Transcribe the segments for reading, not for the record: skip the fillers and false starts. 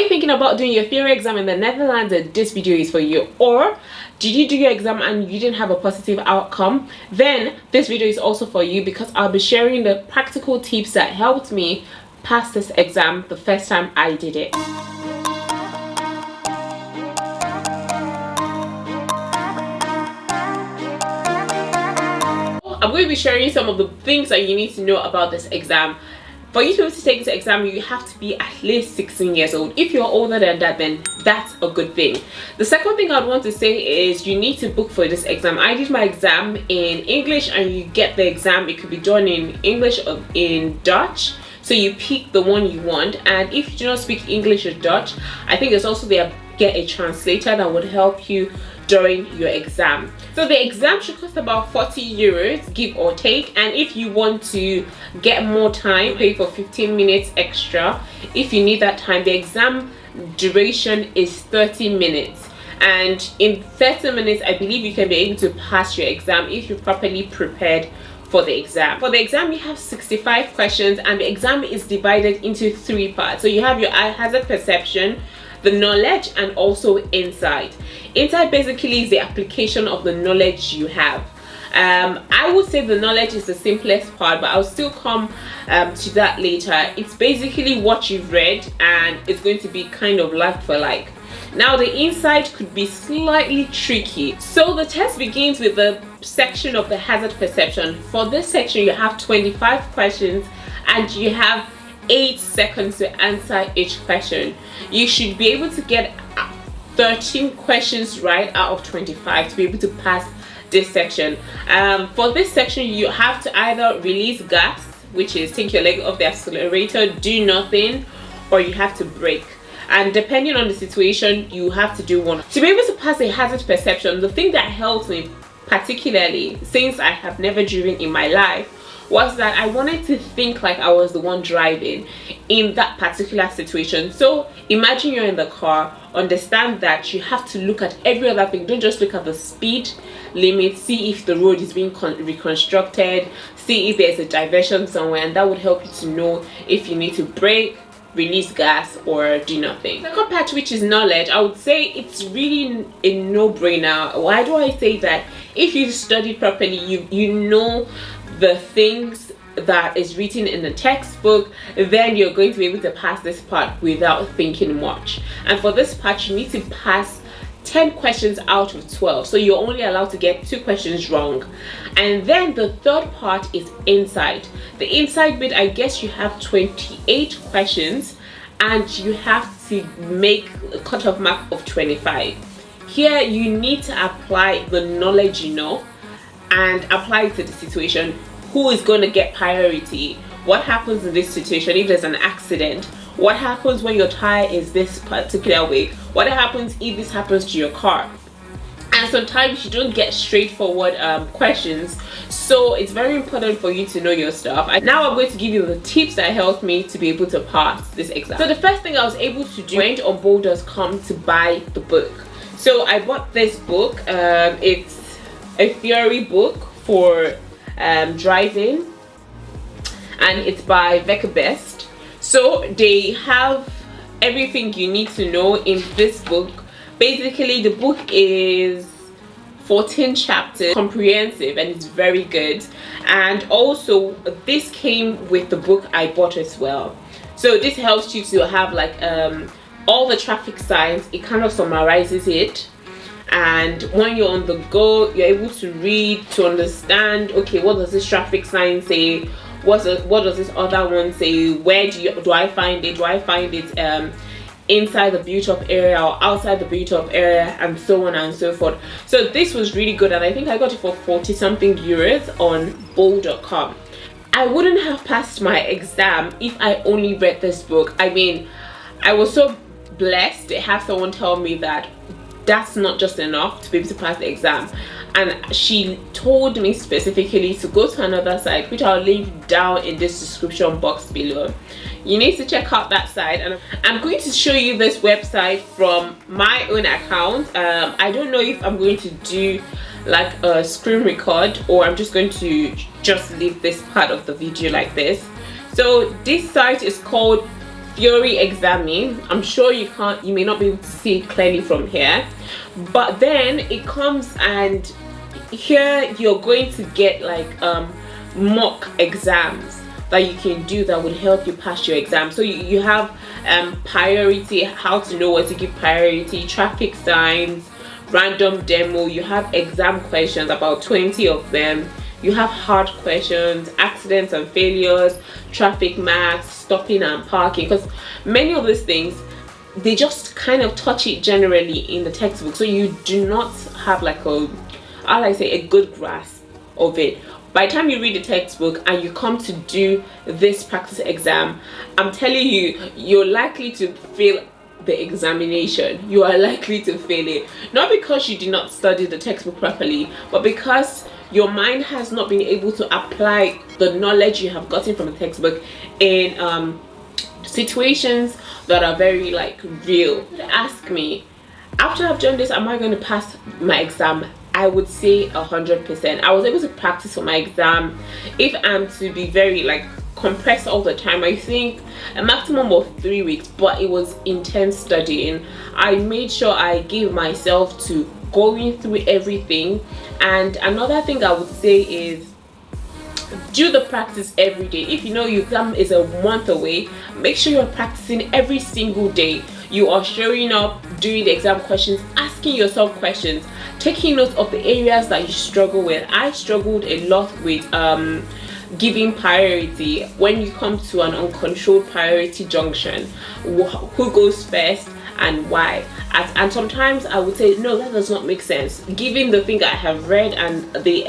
you thinking about doing your theory exam in the Netherlands? This video is for you. Or did you do your exam and you didn't have a positive outcome? Then this video is also for you, because I'll be sharing the practical tips that helped me pass this exam the first time I did it. I'm going to be sharing some of the things that you need to know about this exam. For you to be able to take this exam, you have to be at least 16 years old. If you're older than that, then that's a good thing. The second thing I'd want to say is you need to book for this exam. I did my exam in English, and you get the exam. It could be done in English or in Dutch. So you pick the one you want. And if you do not speak English or Dutch, I think there's also get a translator that would help you during your exam. So the exam should cost about 40 euros, give or take. And if you want to get more time, pay for 15 minutes extra. If you need that time, the exam duration is 30 minutes. And in 30 minutes, I believe you can be able to pass your exam if you're properly prepared for the exam. For the exam, you have 65 questions, and the exam is divided into 3 parts. So you have your hazard perception, the knowledge, and also insight. Insight basically is the application of the knowledge you have. I would say the knowledge is the simplest part, but I'll still come to that later. It's basically what you've read, and it's going to be kind of like for like. Now the insight could be slightly tricky. So the test begins with the section of the hazard perception. For this section, you have 25 questions, and you have 8 seconds to answer each question. You should be able to get 13 questions right out of 25 to be able to pass this section. For this section, you have to either release gas, which is take your leg off the accelerator, do nothing, or you have to brake. And depending on the situation, you have to do one. To be able to pass a hazard perception, the thing that helped me particularly, since I have never driven in my life, was that I wanted to think like I was the one driving in that particular situation. So imagine you're in the car, understand that you have to look at every other thing. Don't just look at the speed limit, see if the road is being reconstructed, see if there's a diversion somewhere, and that would help you to know if you need to brake, release gas, or do nothing. The second part, which is knowledge, I would say it's really a no-brainer. Why do I say that? If you study properly, you know the things that is written in the textbook, then you're going to be able to pass this part without thinking much. And for this part, you need to pass 10 questions out of 12, so you're only allowed to get 2 questions wrong. And then the third part is insight. The insight bit, I guess you have 28 questions, and you have to make a cutoff mark of 25. Here you need to apply the knowledge you know and apply it to the situation. Who is going to get priority? What happens in this situation if there's an accident? What happens when your tire is this particular way? What happens if this happens to your car? And sometimes you don't get straightforward questions, so it's very important for you to know your stuff. And now I'm going to give you the tips that helped me to be able to pass this exam. So the first thing I was able to do, went on bold.com to buy the book. So I bought this book. It's a theory book for driving, and it's by Best. So they have everything you need to know in this book. Basically, the book is 14 chapters, comprehensive, and it's very good. And also this came with the book I bought as well. So this helps you to have like all the traffic signs. It kind of summarizes it, and when you're on the go, you're able to read to understand, okay, what does this traffic sign say, what does this other one say, where do I find it? Do I find it inside the built-up area or outside the built-up area, and so on and so forth. So this was really good, and I think I got it for 40 something euros on bold.com. I wouldn't have passed my exam if I only read this book. I mean, I was so blessed to have someone tell me that that's not just enough to be able to pass the exam, and she told me specifically to go to another site, which I'll link down in this description box below. You need to check out that site, and I'm going to show you this website from my own account. I don't know if I'm going to do like a screen record, or I'm just going to just leave this part of the video like this. So this site is called theory examine. I'm sure you may not be able to see it clearly from here, but then it comes, and here you're going to get like mock exams that you can do that would help you pass your exam. So you have priority, how to know what to give priority, traffic signs, random demo. You have exam questions, about 20 of them. You have hard questions, accidents and failures, traffic maths, stopping and parking, because many of these things, they just kind of touch it generally in the textbook, so you do not have like a good grasp of it. By the time you read the textbook and you come to do this practice exam, I'm telling you, you're likely to fail the examination. You are likely to fail it, not because you did not study the textbook properly, but because your mind has not been able to apply the knowledge you have gotten from the textbook in situations that are very like real. Ask me, after I've done this, am I going to pass my exam? I would say 100%. I was able to practice for my exam. If I'm to be very like compressed all the time, I think a maximum of 3 weeks, but it was intense studying. I made sure I gave myself to going through everything. And another thing I would say is do the practice every day. If you know your exam is a month away, make sure you're practicing every single day. You are showing up, doing the exam questions, asking yourself questions, taking notes of the areas that you struggle with. I struggled a lot with giving priority. When you come to an uncontrolled priority junction, who goes first and why? And sometimes I would say, no, that does not make sense, given the thing I have read and the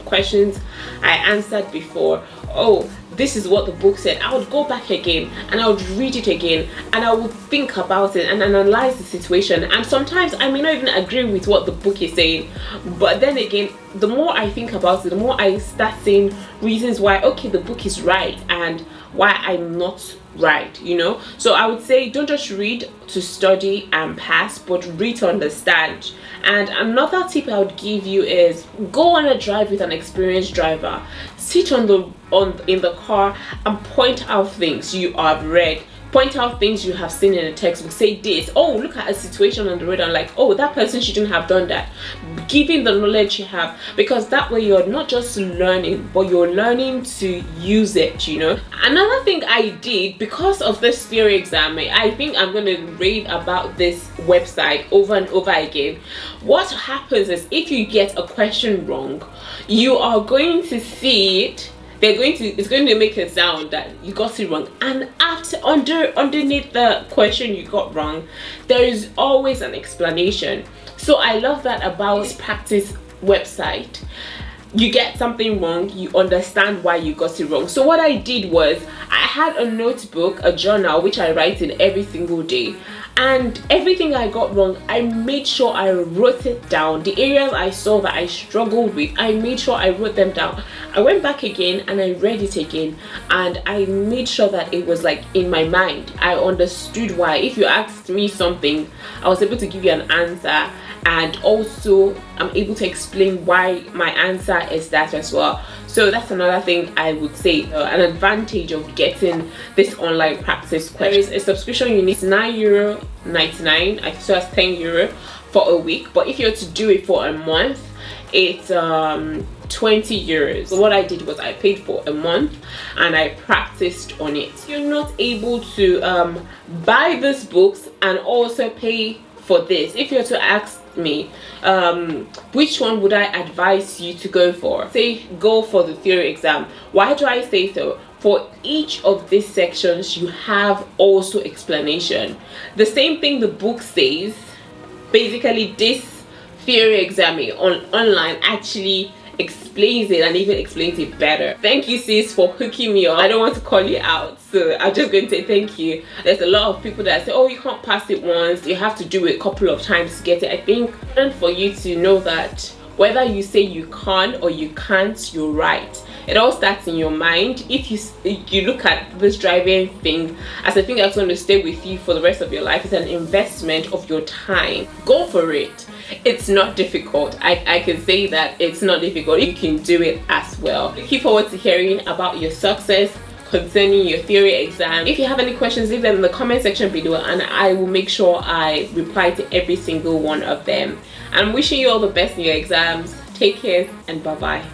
questions I answered before. Oh, this is what the book said. I would go back again and I would read it again, and I would think about it and analyze the situation. And sometimes I may not even agree with what the book is saying, but then again, the more I think about it, the more I start seeing reasons why, okay, the book is right and why I'm not right, you know. So I would say, don't just read to study and pass, but read to understand. And another tip I would give you is go on a drive with an experienced driver. Sit in the car and point out things you have read, point out things you have seen in a textbook. Say this, oh, look at a situation on the road and like, oh, that person shouldn't have done that. Giving the knowledge you have, because that way you're not just learning, but you're learning to use it, you know. Another thing I did because of this theory exam, I think I'm going to rave about this website over and over again. What happens is, if you get a question wrong, you are going to see it. It's going to make a sound that you got it wrong, and underneath the question you got wrong, there is always an explanation. So I love that about this practice website. You get something wrong, you understand why you got it wrong. So what I did was, I had a notebook, a journal, which I write in every single day, and everything I got wrong, I made sure I wrote it down. The areas I saw that I struggled with, I made sure I wrote them down. I went back again and I read it again, and I made sure that it was like in my mind. I understood why. If you asked me something, I was able to give you an answer, and also I'm able to explain why my answer is that as well. So that's another thing I would say, an advantage of getting this online practice question. There is a subscription you need, €9.99. I saw it's €10 for a week, but if you're to do it for a month, it's €20. So what I did was I paid for a month and I practiced on it. You're not able to buy these books and also pay for this. If you're to ask me which one would I advise you to go for, say go for the theory exam. Why do I say so? For each of these sections you have also explanation. The same thing the book says, basically this theory exam online actually explains it, and even explains it better. Thank you, sis, for hooking me up. I don't want to call you out, so I'm just going to say thank you. There's a lot of people that say, oh, you can't pass it once, you have to do it a couple of times to get it. I think for you to know that whether you say you can or you can't, you're right. It all starts in your mind. If you look at this driving thing as a thing that's going to stay with you for the rest of your life, it's an investment of your time. Go for it. It's not difficult. I can say that it's not difficult. You can do it as well. Looking forward to hearing about your success concerning your theory exam. If you have any questions, leave them in the comment section below and I will make sure I reply to every single one of them. I'm wishing you all the best in your exams. Take care and bye bye.